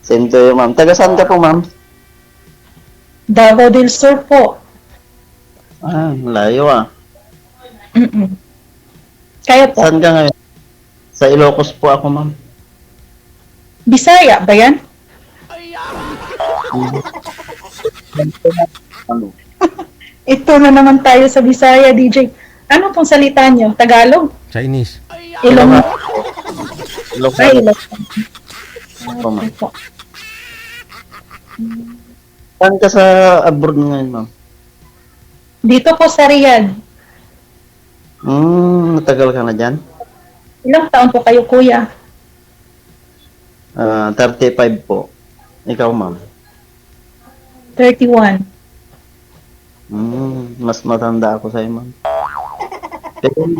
Same to you, ma'am. Taga saan ka po, ma'am? Davao del Sur po. Malayo ah. Mm-mm. Kaya po. Saan ka ngayon? Sa Ilocos po ako, ma'am. Bisaya ba yan? Ano? Ito na naman tayo sa Bisaya, DJ. Ano pong salita niyo? Tagalog? Chinese. Ilong. Ilocos Ay, Ilong. po, ma'am. Opo. Saan ka sa abroad ngayon, ma'am? Dito po sa Riyadh. Matagal ka na dyan? Ilang taon po kayo, kuya? 35 po. Ikaw, ma'am? 31. Mas matanda ako sa'yo, ma'am.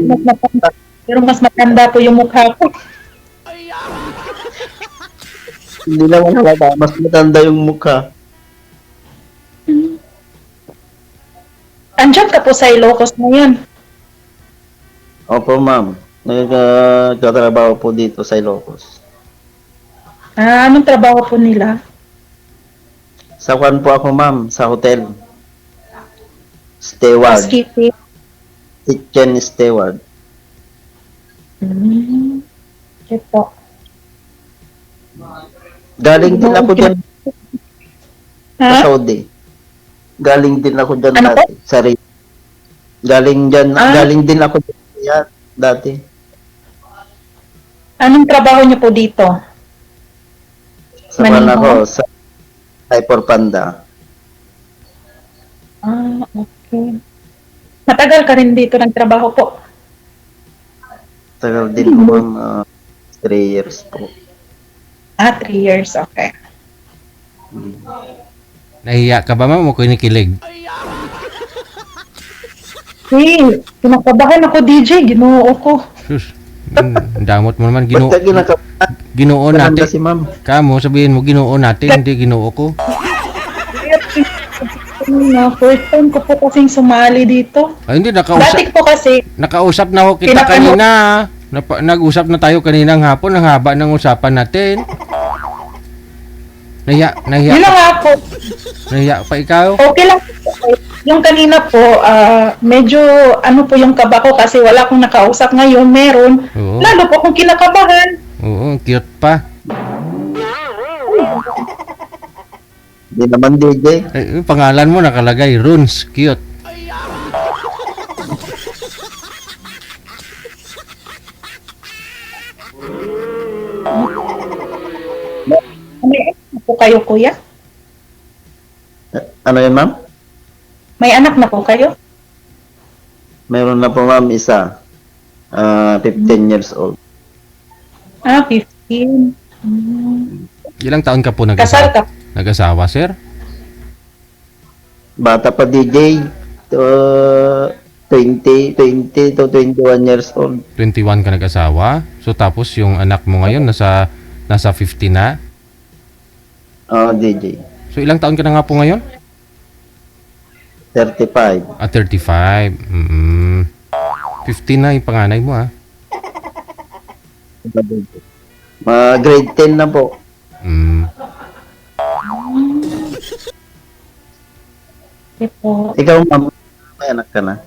Mas matanda. Pero mas matanda po yung mukha ko. Hindi naman halata. Mas matanda yung mukha. Andiyan ka po sa Ilocos ngayon. Opo, ma'am. Nagkatrabaho po dito sa Ilocos. Anong trabaho po nila? Sa kwan po ako, ma'am. Sa hotel. Steward. Housekeeping. Kitchen steward. Okay po. Galing din ako dyan sa Ha? Saudi. Galing din ako dyan Ano dati. Sa Riyadh. Galing din ako dyan sa Riyadh dati. Anong trabaho niyo po dito? Sa kwan Maniho? ako, sa Hyper Panda. Okay. Matagal ka rin dito ng trabaho po. Tagal din po, ma'am. 3 years po. 3 years. Okay. Nahiya ka ba, ma'am? O kinikilig? Hey, kinakabahan ako, DJ. Ginoo ko. Sus. Damot mo naman. Ba't ka Ginoo natin. si ma'am? Kamo, sabihin mo, ginoo natin. Hindi ginoo ko. First time ko po kasing sumali dito. Ay, hindi. Dati po kasi, Nakausap na ako kita kanina. Nag-usap na tayo kaninang hapon. Ang haba ng usapan natin. Nahiya yun na nga po. pa ikaw. Okay lang. Yung kanina po, medyo ano po yung kaba ko kasi wala akong nakausap ngayon. Meron. Oo. Lalo po akong kinakabahan. Oo, cute pa. Hindi naman, DJ. Yung pangalan mo nakalagay, Runes, cute. May anak na po kayo, kuya? Ano yun, ma'am? May anak na po kayo? Meron na po, ma'am, isa. 15 years old. 15. Ilang taon ka po Kasal ka? nag-asawa, sir? Bata pa, DJ. 20 to 21 years old. 21 ka nag-asawa. So tapos yung anak mo ngayon nasa 50 na. DJ. So ilang taon ka na nga po ngayon? 35. 35. 15 na yung panganay mo, ha? Grade 10 na po. Okay po. Ikaw, ma'am, may anak ka na.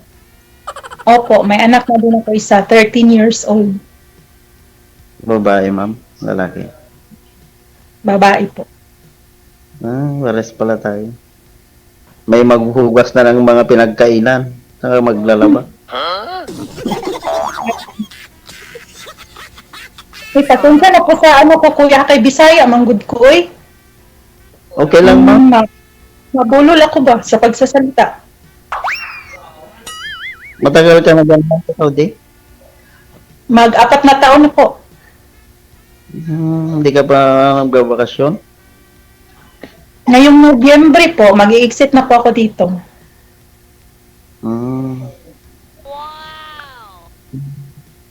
Opo, may anak na din ako isa, 13 years old. Babae, ma'am. Lalaki. Babae po. Wares pala tayo. May maghuhugas na ng mga pinagkainan. Saka maglalaba. Pasensya na po sa ano ko, kuya, kay Bisaya, manggod ko, eh. Okay lang, ma'am. Mabulol ako ba sa pagsasalita? Matagal ka na dyan, ma'am, sa Saudi? Mag-4 na taon na po. Hindi ka pa nagbabakasyon? Ngayong Nobyembre po, mag-i-exit na po ako dito.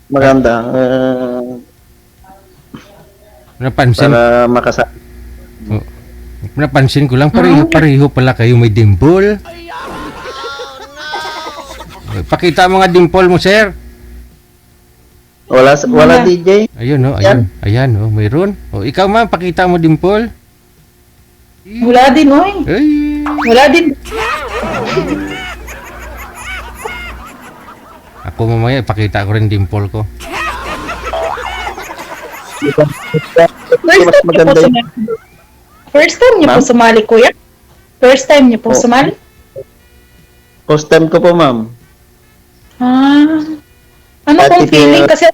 Maganda. Napansin, Para makasama. napansin ko lang, pareho pala kayo may dimple. Pakita mo nga dimple mo, sir. Wala DJ? Ayun, oh, ayan, mayroon. Oh, ikaw, ma'am, pakita mo dimple. Wala din, oy. Ay, Wala din. ako mamaya, ipakita ko rin dimple ko. First Mas time niyo po maganda yun. sumali. First time niyo po Ma'am? sumali, kuya? First time niyo po Oo. sumali? First time ko po, ma'am. Ah. Ano Dati pong feeling? kaya- Kasi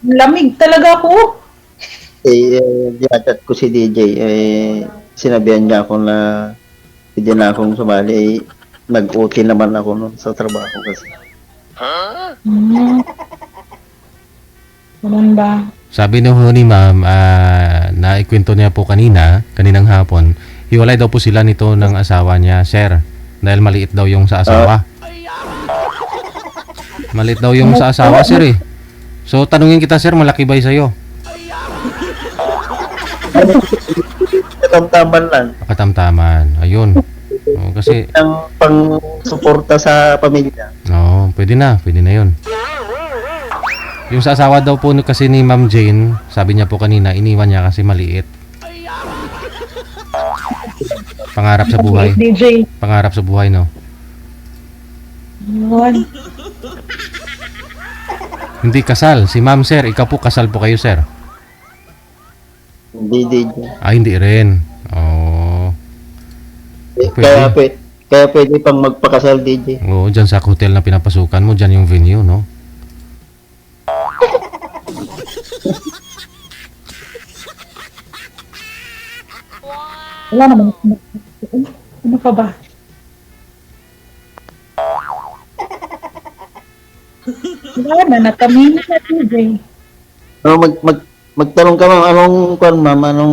lamig talaga ako. Dinachat ko si DJ, sinabihan niya ako na hindi na akong sumali. Nag-OT naman ako nun sa trabaho kasi. Hmm. Ganun ba? Sabi ni ma'am, naikwento niya po kaninang hapon, hiwalay daw po sila nito ng asawa niya, sir. Dahil maliit daw yung sa asawa. Maliit daw yung sa asawa, sir eh. So, tanungin kita, sir, malaki ba sa'yo? Katamtaman lang. Katamtaman. Ayun. O, kasi, Ang pang-suporta sa pamilya. no, pwede na yun. Yung sa asawa daw po kasi ni Ma'am Jane, sabi niya po kanina, iniwan niya kasi maliit. Pangarap sa buhay. DJ. Pangarap sa buhay, no? Yun. Hindi kasal. Si Ma'am, sir, ikaw po kasal po kayo, sir. Hindi, DJ. Ah, hindi rin. Oh. Kaya pwede pang magpakasal, DJ. Oo, dyan sa hotel na pinapasukan mo, dyan yung venue, no? Wala naman. Ano pa ba? Wala na, natamin na DJ. Magtanong ka, ma'am, ano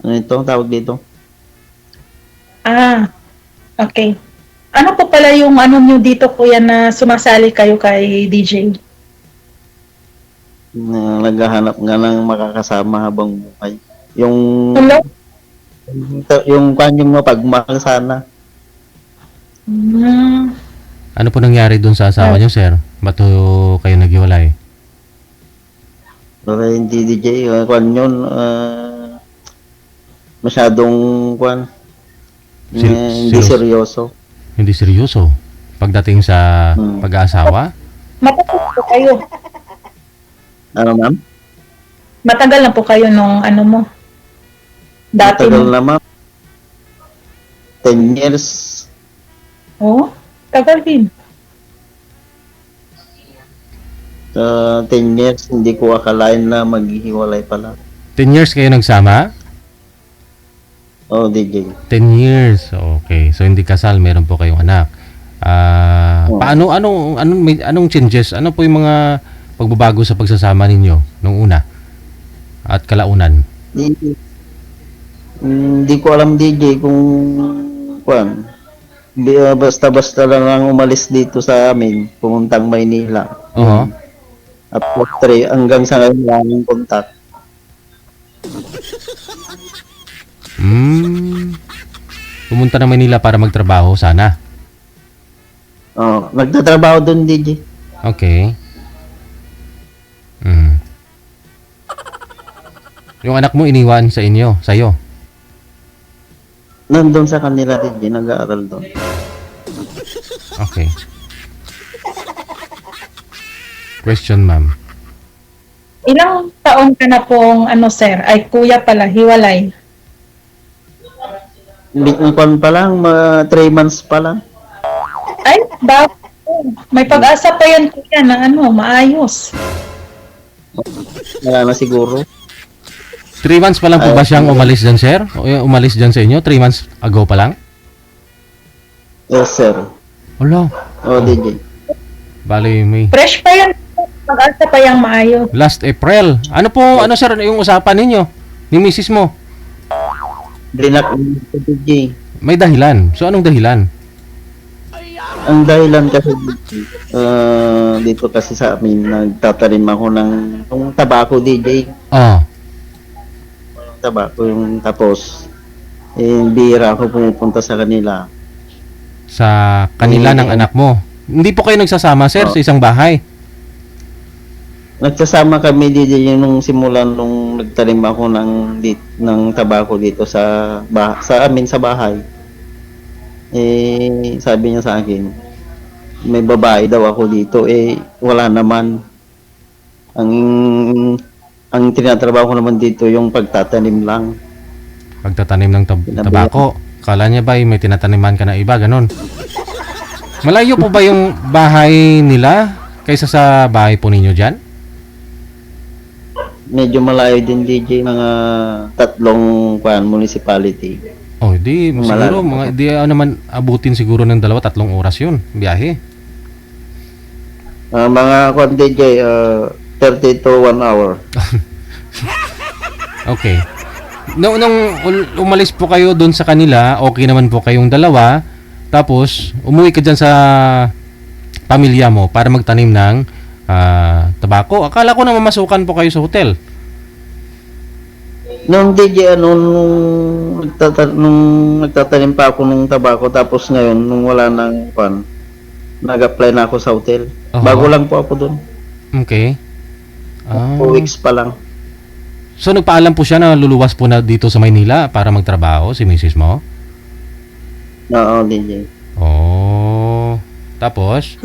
ito, tawag dito? Ah, okay. Ano po pala yung ano nyo dito, kuya, na sumasali kayo kay DJ? Na naghahanap nga ng makakasama habang buhay. Yung Hello? kanyang mapagmahal sana. Hmm. Ano po nangyari dun sa asawa niyo, sir? Ba't ho kayo naghiwalay? Pero hindi DJ, kwan yun, masyadong kwan, hindi seryoso. Hindi seryoso. Pagdating sa Hmm. pag-aasawa? Matagal po kayo. Ano, ma'am? Matagal na po kayo nung ano mo. Dati Matagal mo. na, ma'am. 10 years. Oh, tagal din. 10 years, hindi ko akalain na maghihiwalay pala. 10 years kayo nagsama? Oh, DJ. 10 years. Okay. So, hindi kasal. Meron po kayong anak. Oo. Anong changes? Ano po yung mga pagbabago sa pagsasama ninyo nung una? At kalaunan? Hindi ko alam, DJ, kung kwan. Basta-basta lang umalis dito sa amin, pumuntang Maynila. Oo. After 3, hanggang sa ngayon lang ang contact. Pumunta na Manila para magtrabaho sana. Oh, nagtatrabaho doon, DJ. Okay. Yung anak mo iniwan sa inyo, sa'yo. Nandun sa kanila, DJ, nag-aaral doon. Okay. Question, ma'am. Ilang taon ka na pong ano, sir? Ay, kuya pala, hiwalay. Kwan pa lang, 3 months pa lang. Ay, bakit? May pag-asa pa yan, kuya, na ano, maayos. Wala na siguro. 3 months pa lang po ba siyang umalis dyan, sir? O umalis dyan sa inyo? 3 months ago pa lang? Yes, sir. Wala. Oh, DJ. Bali, may... Fresh pa yan. Pag-asa pa yung maayos. Last April. Ano po, sir, yung usapan ninyo? Ni misis mo? Dinak DJ. May dahilan. So, anong dahilan? Ang dahilan kasi dito kasi sa amin, nagtatanim ako ng yung tabako, DJ. Oh. Tabako yung tapos bihira ako pumupunta sa kanila. Sa kanila ng anak mo. Hindi po kayo nagsasama, sir, Oh. sa isang bahay? nagsasama kami DJ nung simulan nung nagtanim ako ng tabako dito sa amin sa bahay. Eh, sabi niya sa akin, may babae daw ako dito. Eh, wala naman. Ang tinatrabaho ko naman dito yung pagtatanim lang. Pagtatanim ng tabako. Kala niya ba may tinataniman ka na iba, ganon? Malayo po ba yung bahay nila kaysa sa bahay po ninyo dyan? Medyo malayo din DJ, mga 3 municipality. Oh, di siguro mga di naman abutin siguro ng 2-3 oras 'yun, biyahe. Mga DJ, 30 to 1 hour. Okay. Nung umalis po kayo doon sa kanila, okay naman po kayong dalawa. Tapos umuwi ka diyan sa pamilya mo para magtanim ng tabako. Akala ko na mamasukan po kayo sa hotel. Nung DJ, nung nagtatanim pa ako ng tabako, tapos ngayon, nung wala nang nag-apply na ako sa hotel. Oho. Bago lang po ako doon. Okay. 2 weeks pa lang. So nagpaalam po siya na luluwas po na dito sa Maynila para magtrabaho si Mrs. mo? Oo, DJ. Oh. Tapos?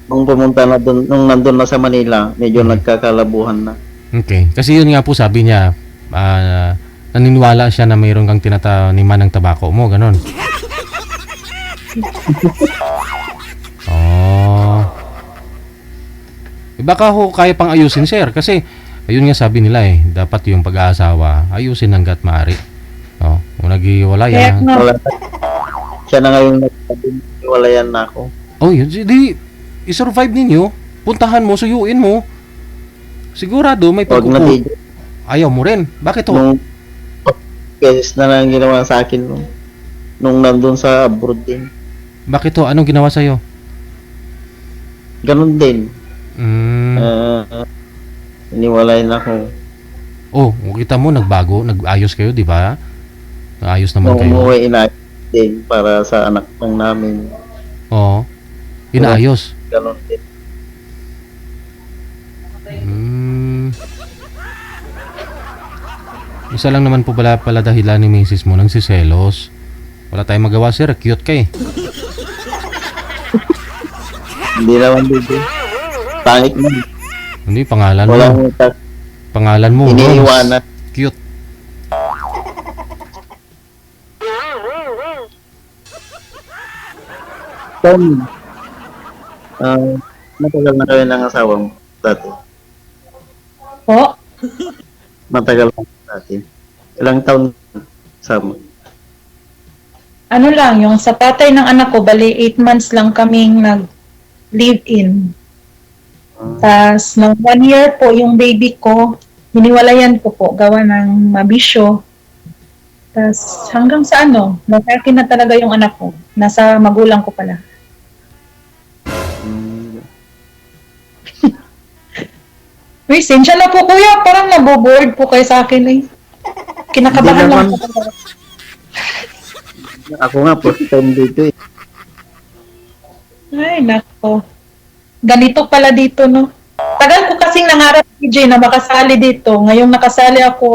Nung pumunta na doon, nung nandun na sa Manila, medyo nagkakalabuhan na. Okay. Kasi yun nga po sabi niya, naniniwala siya na mayroon kang tinataniman ng tabako mo, ganon. Oh. Baka ho kaya pang ayusin, sir. Kasi, ayun nga sabi nila dapat yung pag-aasawa, ayusin hanggat maaari. Oh, kung naghiwalay Kaya yan. nga, Wala na. Siya na ngayon nagwalayan na ako. Oh, yun. Di, i-survive ninyo. Puntahan mo, suyuin mo. Sigurado may Huwag na pagkuku. DJ. Ayaw mo rin. Bakit ho? Nung cases na lang ginawa sa akin nung nandun sa abroad din. Bakit ho? Anong ginawa sa'yo? Ganun din. Mm. Iniwalay na ako. Oh, kita mo, nagbago. Nag-ayos kayo, di ba? Ayos naman Nung kayo. umuwi, inayos din para sa anak lang namin. Oo. Inaayos. Ganun din. Isa lang naman po pala dahilan ni Mrs. mo nang siselos. Wala tayong magawa, sir. Cute ka eh. Hindi naman dito. Pangit na. Hindi, pangalan mo. Walang Pangalan mo, Rons. iniiwanan. Cute. Tom, matagal na kayo ng asawa mo dati. po, Matagal na dati. Ilang taon sama? ano lang, yung sa tatay ng anak ko, bali 8 months lang kaming nag-live-in. Tapos, nung 1 year po, yung baby ko, hiniwalayan ko po, gawa ng mabisyo. Tapos, hanggang sa nag-akin na talaga yung anak ko. Nasa magulang ko pala. Uy, sensya na po kuya, parang naboboard po kayo sa akin eh. Kinakabahan Hindi lang naman. po. Ako nga, first time dito eh. Ay, nako. Ganito pala dito, no? Tagal ko kasing nangarap, PJ, na makasali dito. Ngayong nakasali ako,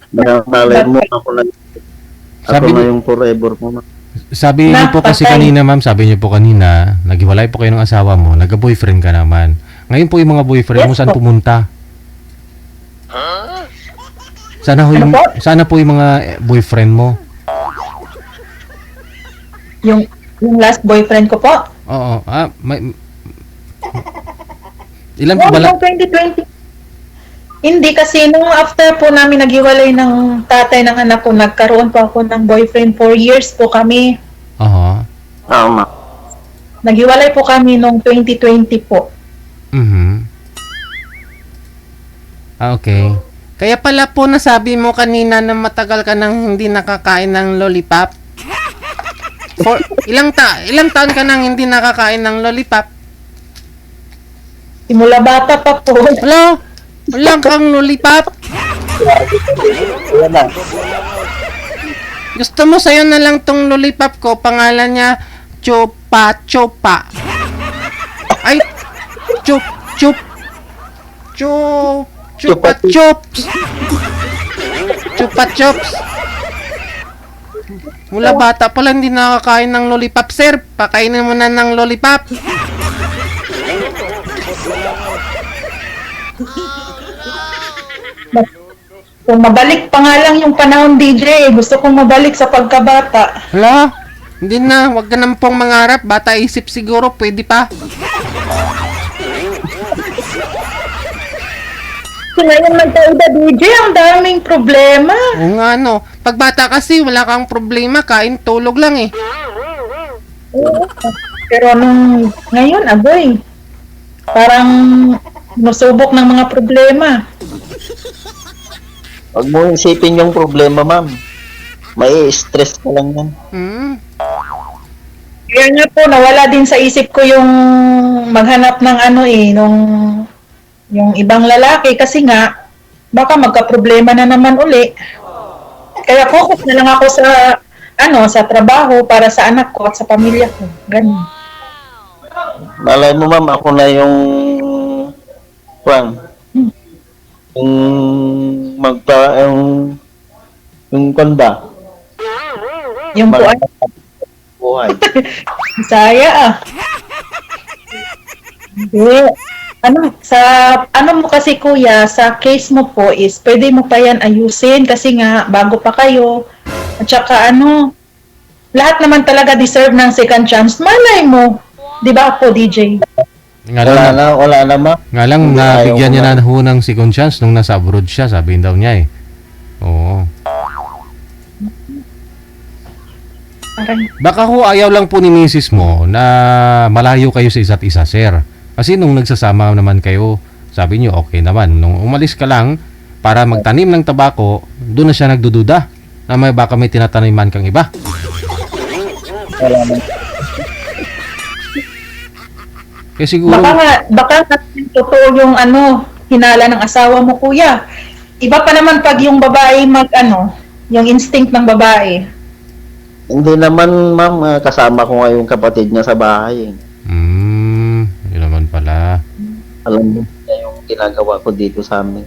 Baka malay mo ako na. Ako Sabi na ni- yung forever mo. Sabi niyo po kasi Napatay. kanina, ma'am, sabi niyo po kanina, naghiwalay po kayo ng asawa mo, nagka-boyfriend ka naman. Ngayon po yung mga boyfriend mo, Yes saan po. pumunta? Sana po yung mga boyfriend mo. yung last boyfriend ko po. Oo. Ilan po Oh, bala? yung 2020. Hindi kasi nung after po namin naghiwalay ng tatay ng anak ko, nagkaroon po ako ng boyfriend. 4 years po kami. Aha. Tama. Naghiwalay po kami nung 2020 po. Okay. Kaya pala po nasabi mo kanina na matagal ka nang hindi nakakain ng lollipop. Ilang taon ka nang hindi nakakain ng lollipop? Simula bata pa po. Wala kang lollipop? Wala. Gusto mo sa'yo na lang tong lollipop ko, pangalan niya Chopa Chopa. Ay, chup, chup, chup, chupa chups. Chupa chups. Mula bata pa lang hindi nakakain ng lollipop, sir. Pakainin mo na ng lollipop. Kung mabalik pa nga lang yung panahon, DJ, gusto kong mabalik sa pagkabata. Hala, hindi na. Huwag ka naman pong mangarap. Bata isip siguro, pwede pa. So ngayon magkaida, DJ, ang daming problema. Oo nga, no. Pag bata kasi, wala kang problema. Kain, tulog lang eh. Pero nung ngayon, aboy, parang nusubok ng mga problema. Huwag mo isipin yung problema, ma'am. May stress ka lang yan. Hmm. Kaya nga po, nawala din sa isip ko yung maghanap ng yung ibang lalaki kasi nga, baka magka-problema na naman uli. Kaya focus na lang ako sa trabaho para sa anak ko at sa pamilya ko. Ganun. Malay mo, ma'am, ako na yung yung yung kanda. Yung buwan, Buhay. saya ah. Hindi. Mo kasi kuya, sa case mo po is, pwede mo pa yan ayusin kasi nga, bago pa kayo. At saka lahat naman talaga deserve ng second chance. Malay mo. Di ba ako, DJ? Nga lang, Wala na, ma'am. nga lang Ayaw nabigyan ko niya na. na ho ng second chance nung nasa abroad siya, sabihin daw niya eh. Oo. Parang, Baka ho ayaw lang po ni misis mo na malayo kayo sa isa't isa, sir. Kasi nung nagsasama naman kayo, sabi niyo okay naman. Nung umalis ka lang para magtanim ng tabako, doon na siya nagdududa na baka may tinataniman kang iba. Wala na. Kaya siguro, baka nga totoo yung hinala ng asawa mo, kuya. Iba pa naman pag yung babae yung instinct ng babae. Hindi naman, ma'am, kasama ko nga yung kapatid niya sa bahay. yun naman pala. Alam mo niya yung ginagawa ko dito sa amin.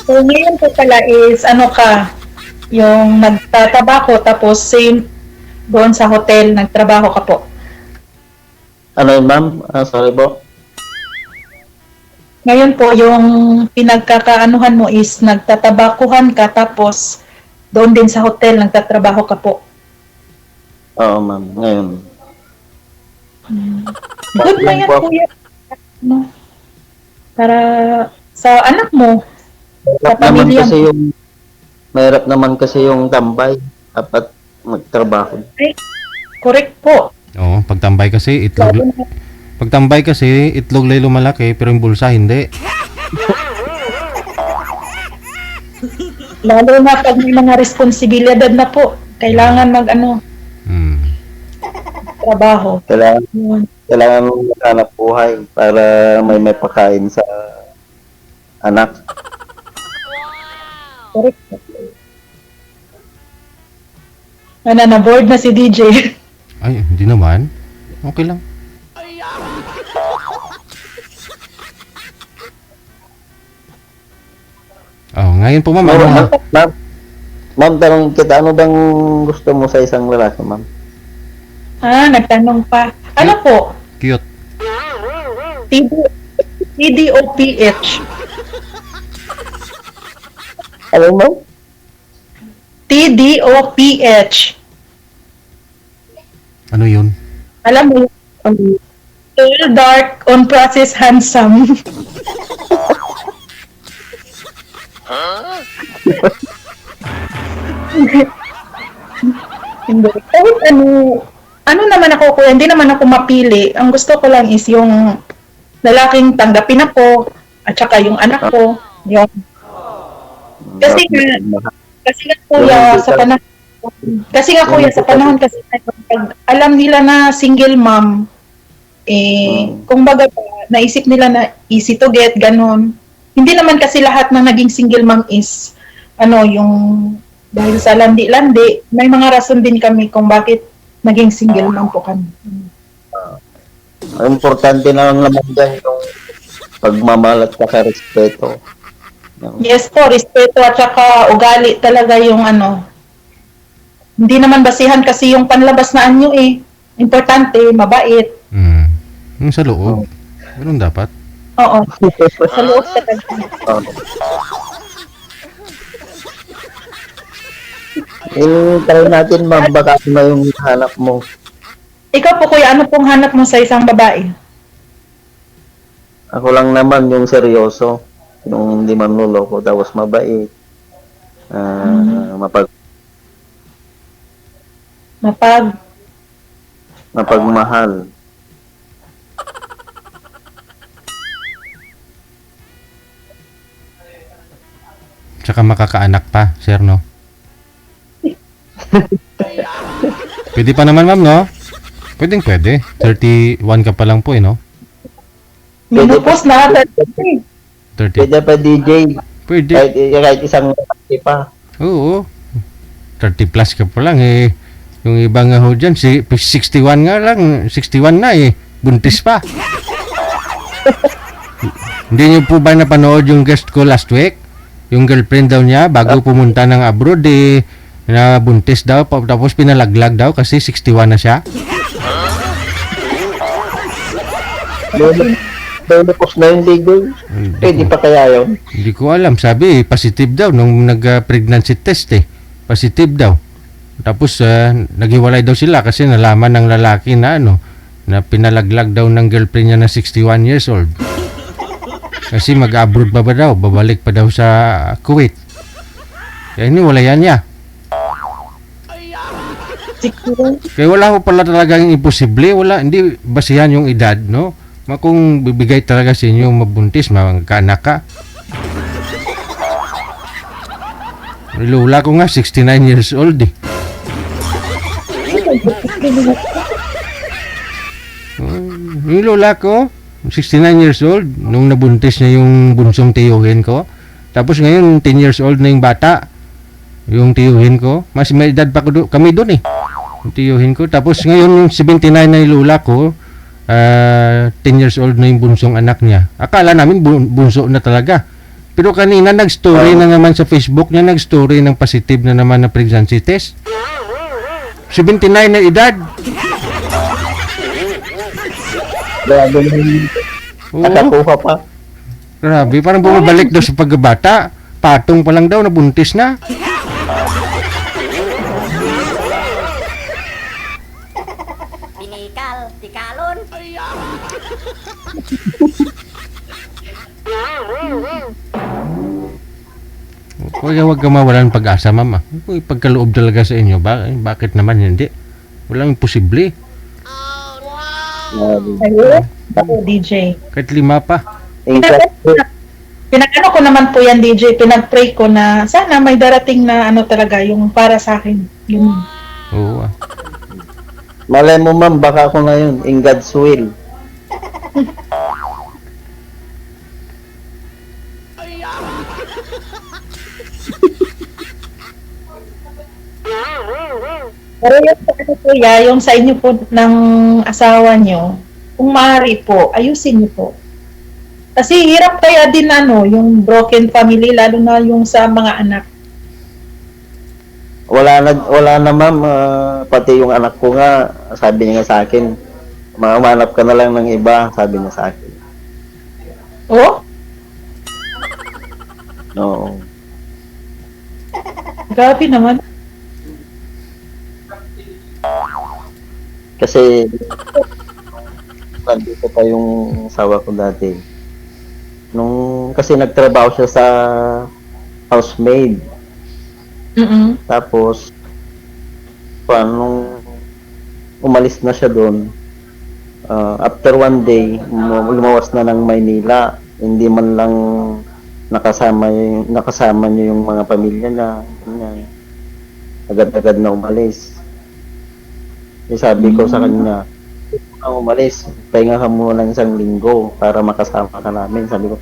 So ngayon po pala is yung nagtatabako tapos same doon sa hotel, nagtrabaho ka po. Ano yun, ma'am? Sorry po. Ngayon po, yung pinagkakaanuhan mo is nagtatabakuhan ka tapos doon din sa hotel, nagtatrabaho ka po. Oo, ma'am. Ngayon. Good na yan, kuya. Para sa anak mo, sa pamilya mo. Mahirap naman kasi yung tambay. Dapat magtrabaho. Correct po. Oo, pagtambay kasi itlog lay lumalaki pero yung bulsa hindi. Lalo na pag may mga responsibilidad na po, kailangan trabaho. Kailangan maghanap buhay para may pakain sa anak. Correct. Na-board na si DJ. Ay, hindi naman. Okay lang. Ngayon po, ma'am. Ma'am, tanong kita, ano bang gusto mo sa isang lalaki, ma'am? Nagtanong pa. Ano po? Cute. TDOPH. Ano, ma'am? TDOPH. Ano yun? Alam mo, tall, dark, on-process, handsome. Hindi. Kahit ano naman ako, kuya, hindi naman ako mapili. Ang gusto ko lang is yung lalaking tanggapin ako, at saka yung anak ko. Yung... Kasi nga kuya, sa panahon kasi pag alam nila na single mom, kumbaga naisip nila na easy to get, ganun. Hindi naman kasi lahat ng naging single mom is yung dahil sa landi-landi, may mga rason din kami kung bakit naging single mom po kami. Ang importante na lang naman dyan yung pagmamahal at saka respeto. Yes po, respeto at saka ugali talaga yung ano. Hindi naman basihan kasi yung panlabas na anyo eh. Importante, mabait. Yung sa loob. Ganun dapat. Oo. Sa loob talaga. Oh. Try natin ma'am, baka ano na yung hanap mo. Ikaw po kuya, ano pong hanap mo sa isang babae? Ako lang naman yung seryoso, yung hindi manloloko, tapos mabait, Mapag, mapagmahal. Tsaka makakaanak pa, sir, no? Pwede pa naman, ma'am, no? Pwedeng pwede. 31 ka pa lang po, no? minupos na. 30. Pwede pa DJ, Pwede. kahit isang lalaki pa. Oo. 30 plus ka pa lang, eh. Yung iba nga ho dyan, 61 nga lang. 61 na, eh. Buntis pa. Hindi niyo po ba napanood yung guest ko last week? Yung girlfriend daw niya, bago pumunta ng abroad, eh, na buntis daw, tapos pinalaglag daw kasi 61 na siya. Lulupos na yung DJ. Pwede pa kaya yun? Hindi ko alam. Sabi, positive daw nung nag-pregnancy test, eh. Positive daw. Tapos, naghiwalay daw sila kasi nalaman ng lalaki na na pinalaglag daw ng girlfriend niya na 61 years old. Kasi mag-abroad pa ba daw? Babalik pa daw sa Kuwait. Kaya iniwalayan niya. Kaya wala ko pala talagang imposible. Wala, hindi basihan yung edad, no? Kung bibigay talaga sa inyo mabuntis, magkaanak ka. Lula ko nga, 69 years old, eh. Yung lola ko, 69 years old, nung nabuntis niya yung bunsong tiyuhin ko. Tapos ngayon, 10 years old na yung bata, yung tiyuhin ko. Mas may edad pa kami doon, eh. Yung tiyuhin ko. Tapos ngayon, yung 79 na yung lola ko, 10 years old na yung bunsong anak niya. Akala namin bunso na talaga. Pero kanina nag-story na naman sa Facebook niya, nag-story ng positive na naman na pregnancy test. 79 na edad. Grabe yung Oo. nakakuha pa. Grabe, parang bumabalik daw sa pagbabata. Patong pa lang daw, nabuntis na. Binikal, tikalon. Kaya huwag ka mawalan pag-asa, mama. Uy, pagkaloob talaga sa inyo, bakit naman hindi? Walang imposible. Ayun. Ako, DJ. Kahit 5 pa. Pinag-ano ko naman po yan, DJ. Pinag-pray ko na sana may darating na ano talaga, yung para sa akin. Yung Oo, ah. Malay mo ma'am, baka ako ngayon, in God's will. Pero yung ano po yung sa inyo po ng asawa nyo, kung maaari po, ayusin nyo po. Kasi hirap kaya din yung broken family, lalo na yung sa mga anak. Wala na ma'am, pati yung anak ko nga, sabi niya nga sa akin, mamanap ka na lang ng iba, sabi niya sa akin. Oh, Oo. grabe naman. Kasi, nandito pa yung asawa ko dati. Kasi nagtrabaho siya sa housemaid. Tapos, nung umalis na siya doon, after one day, lumawas na ng Maynila. Hindi man lang nakasama niya yung mga pamilya na agad-agad na umalis. Sabi ko sa kanya, ang umalis, pahinga ka muna ng 1 linggo para makasama ka namin. Sabi ko,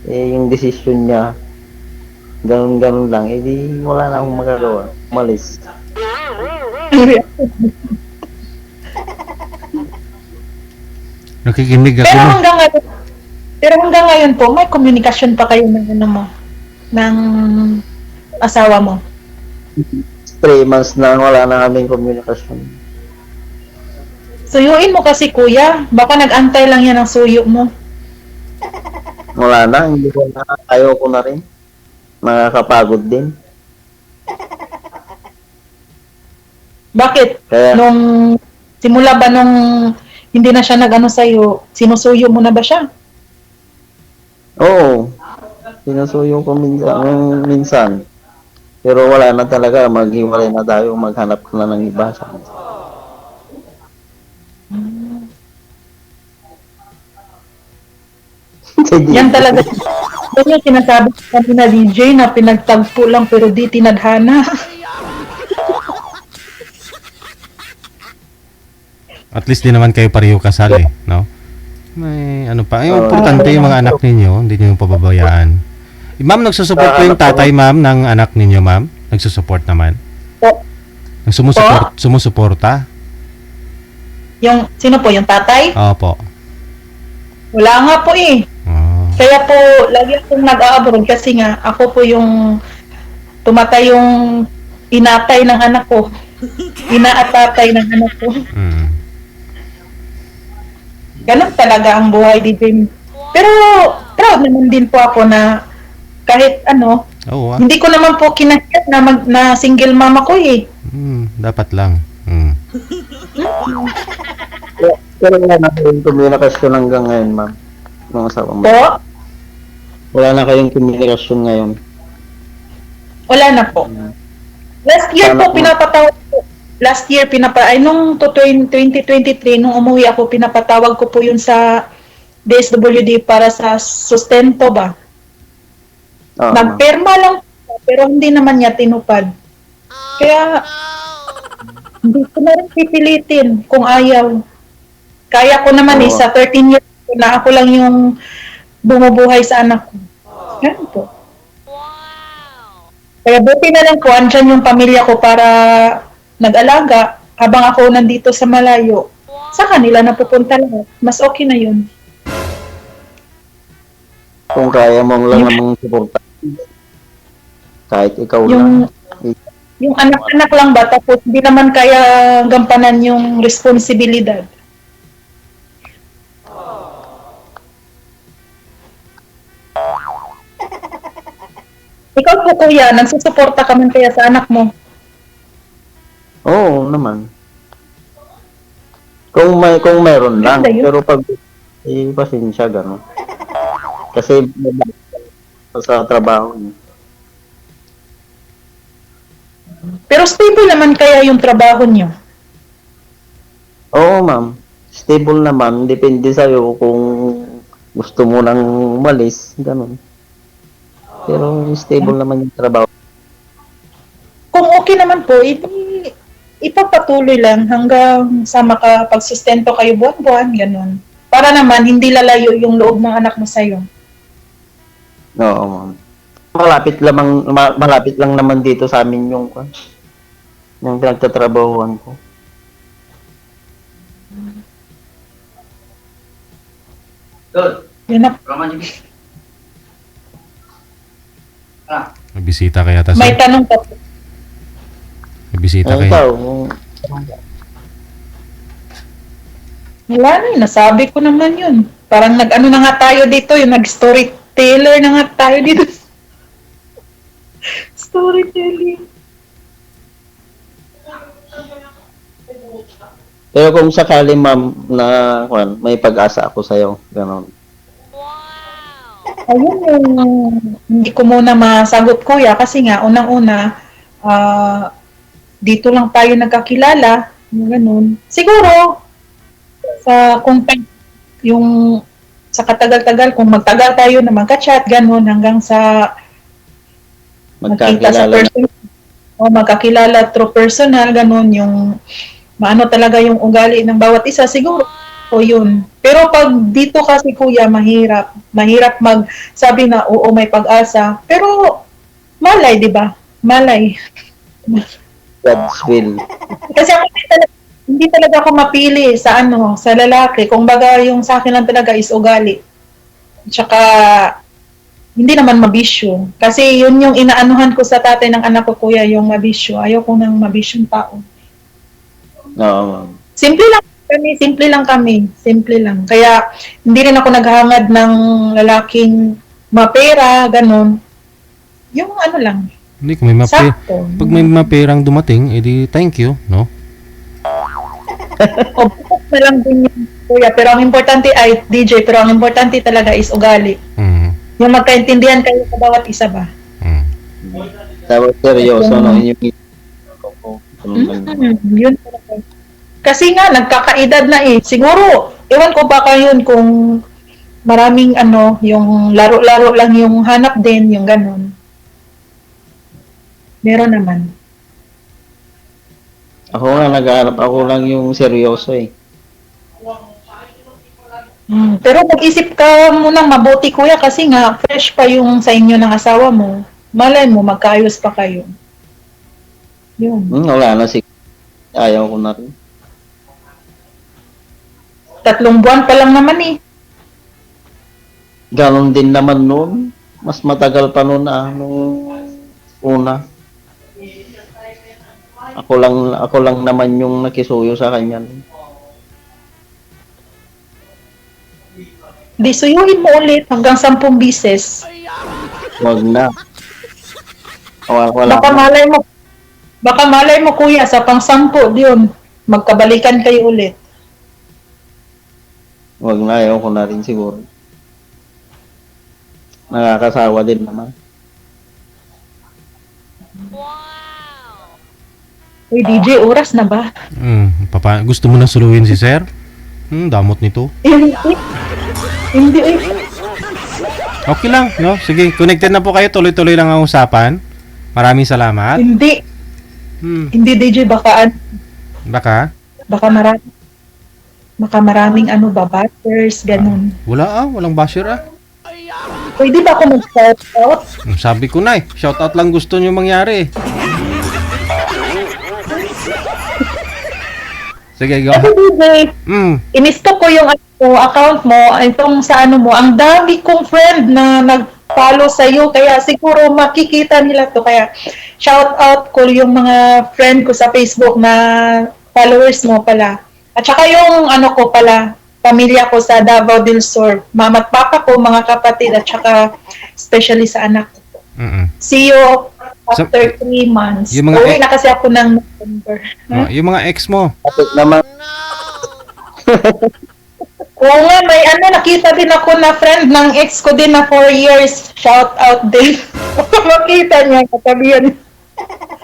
yung desisyon niya, ganun-ganun lang, di wala na akong magagawa. Umalis. Nakikinig ako. Pero No? hanggang ngayon po, may komunikasyon pa kayo ng ano mo, ng asawa mo. 3 months na wala na kaming komunikasyon. Suyuin mo kasi kuya, baka nag-antay lang yan ng suyo mo. Wala na, hindi ko na, ayaw ko na rin. Nakakapagod din. Bakit? Kaya, Nung simula ba nung hindi na siya nag-ano sa'yo, sinusuyo mo na ba siya? oo, sinusuyo ko minsan. Pero wala na talaga, maghiwalay na tayo, maghanap ka na ng iba. Yan talaga. Yan yung sinasabi ko kanina DJ na pinagtagpo lang pero di tinadhana. At least di naman kayo pareho kasal eh, no? May ano pa. Yung importante yung mga anak ninyo, hindi niyo pababayaan. Ma'am, nagsusupport po yung tatay, ma'am, ng anak ninyo, ma'am? Nagsusupport naman? Sumusuporta? Yung, sino po? Yung tatay? Opo. Wala nga po eh. Oh. Kaya po, lagi akong nag-a-abroad kasi nga, ako po yung tumatay yung inatay ng anak ko. Ina at tatay ng anak ko. Mm. Ganun talaga ang buhay, DJ. Pero, proud naman din po ako na kahit ano, Oo, hindi ko naman po kinahit na single mama ko eh. dapat lang. Mm. Pero wala na kayong komunikasyon hanggang ngayon, ma'am. Mga asawa mo. Po, Wala na kayong komunikasyon ngayon. wala na po. Last year Sana po, po. pinapatawag ko. Last year, nung 2023, nung umuwi ako, pinapatawag ko po yun sa DSWD para sa sustento ba. Oo, ma'am. Nagperma lang po, pero hindi naman niya tinupad. Kaya, hindi ko na rin pipilitin kung ayaw. Kaya ko naman Oo. sa 13 years ko na ako lang yung bumubuhay sa anak ko. Ganun po. Kaya buti na lang po, andyan yung pamilya ko para nag-alaga habang ako nandito sa malayo. Sa kanila na pupunta lahat. Mas okay na yun. Kung kaya mong lang namang suporta. Kahit ikaw Yung, lang. yung anak-anak lang ba, tapos hindi naman kaya gampanan yung responsibilidad. Ikaw po kuya, nagsusuporta ka man kaya sa anak mo. Oo, naman. Kung meron lang, Ganda yun. pero pag pasensya gano'n. Kasi sa trabaho niya. Pero stable naman kaya yung trabaho niyo. Oo, ma'am. Stable naman, depende sa'yo kung gusto mo nang umalis, gano'n. Pero stable naman yung trabaho. Kung okay naman po, ipapatuloy lang hanggang sa makapagsustento kayo buwan-buwan, ganun. Para naman hindi lalayo yung loob ng anak mo sa'yo. Oo, ma'am. Malapit lang naman dito sa amin yung pinagtatrabahuan ko. Yun na. May bisita kaya ta, May sir? tanong pa po. May bisita Eh, kayo? ikaw, Wala na yun, nasabi ko naman yun. Parang nag-ano na nga tayo dito, yung nag-storyteller na nga tayo dito. Storytelling. pero kung sakali ma'am na may pag-asa ako sa'yo, gano'n. Ayun yung hindi ko muna masagot kuya kasi nga unang-una dito lang tayo nagkakilala, yung ganun. Siguro sa yung sa katagal-tagal kung magtagal tayo na magka-chat ganun hanggang sa magkita sa Magkakilala na. person o magkakilala through personal ganun yung maano talaga yung ugali ng bawat isa siguro o yun. Pero pag dito kasi kuya mahirap magsabi na oo may pag-asa pero malay di ba malay God's will. kasi ako hindi talaga ako mapili sa sa lalaki. Kung baga yung sa akin lang talaga is ugali. Tsaka, hindi naman mabisyo. Kasi yun yung inaanuhan ko sa tatay ng anak ko, kuya, yung mabisyo. Ayoko ng mabisyong tao. Oo, ma'am. Simple lang kami. Simple lang. Kaya, hindi rin ako naghangad ng lalaking mapera, ganun. Yung ano lang, Hindi, kung may sakto. pag may maperang dumating, edi thank you, no? O, bukod na lang din yung kuya. Pero ang importante ay, DJ, pero ang importante talaga is ugali. Mm. Yung magkaintindihan kayo sa bawat isa ba? Mm. Tapos seryoso, no? Yung Yun talaga. Kasi nga, nagkakaedad na eh. Siguro, ewan ko baka yun kung maraming yung laro-laro lang yung hanap din, yung ganun. Meron naman. Ako nga, nag-aarap ako lang yung seryoso eh. Pero mag-isip ka munang mabuti, kuya, kasi nga, fresh pa yung sa inyo ng asawa mo. Malay mo, magkaayos pa kayo. Yun. Wala na si ayaw ko na rin. 3 buwan pa lang naman eh. Ganon din naman noon. Mas matagal pa noon nung una. Ako lang naman yung nakisuyo sa kanya. Di suyuin mo ulit hanggang 10 bises. Wag na. Wala Baka na. malay mo kuya, sa pang-10 yun. Magkabalikan kayo ulit. Wag na, ayaw ko na rin siguro. Nakakasawa din naman. Uy, DJ, oras na ba? Gusto mo na suluhin si sir? Damot nito. Hindi. Okay lang, no? Sige, connected na po kayo. Tuloy-tuloy lang ang usapan. Maraming salamat. Hindi. Hindi, DJ, baka maraming batters, ganun. Walang basher Pwede ba ako mag-shout out? Sabi ko na shoutout lang gusto nyo mangyari. Sige, go. Kasi DJ, in-stock ko yung account mo, itong sa mo, ang dami kong friend na nag-follow sa'yo, kaya siguro makikita nila to. Kaya shout out ko yung mga friend ko sa Facebook na followers mo pala. At saka yung ko pala, pamilya ko sa Davao del Sur, mama at papa ko, mga kapatid, at saka especially sa anak ko. See you after 3 months. Yung mga Uwi na kasi ako ng November. Yung mga ex mo. Kapit naman. Oo nga, may nakita din ako na friend ng ex ko din na 4 years. Shout out din. Makita niya, katabi yan.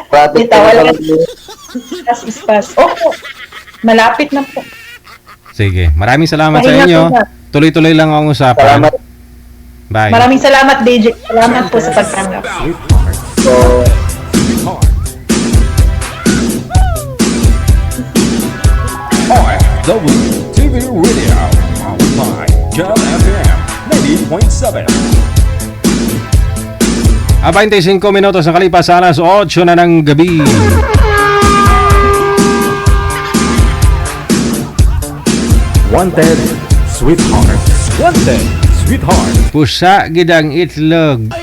Kapit Wala. naman. Pas. Opo, malapit na po. Sige, maraming salamat sa Pahinga inyo. po na. Tuloy-tuloy lang ang usapan. Salamat. Bye. Maraming salamat, DJ. Salamat po sa pagtanggap. So, WTV Radio, powered by Jam FM 90.7. 25 minutos na kalipas sa alas 8 na ng gabi. Wanted, sweetheart. Wanted, sweetheart. Pusa gidang itlog.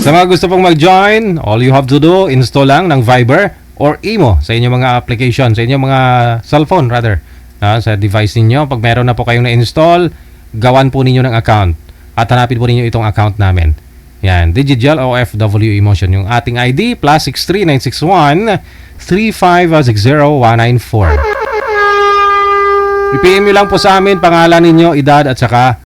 Sa mga gusto pong mag-join, all you have to do, install lang ng Viber or Imo sa inyong mga application, sa inyong mga cellphone rather, sa device ninyo. Pag meron na po kayong na-install, gawan po ninyo ng account at hanapin po ninyo itong account namin. Yan, Digigel OFW Emotion. Yung ating ID, +63 961 3560194. I-PM nyo lang po sa amin pangalan ninyo, edad at saka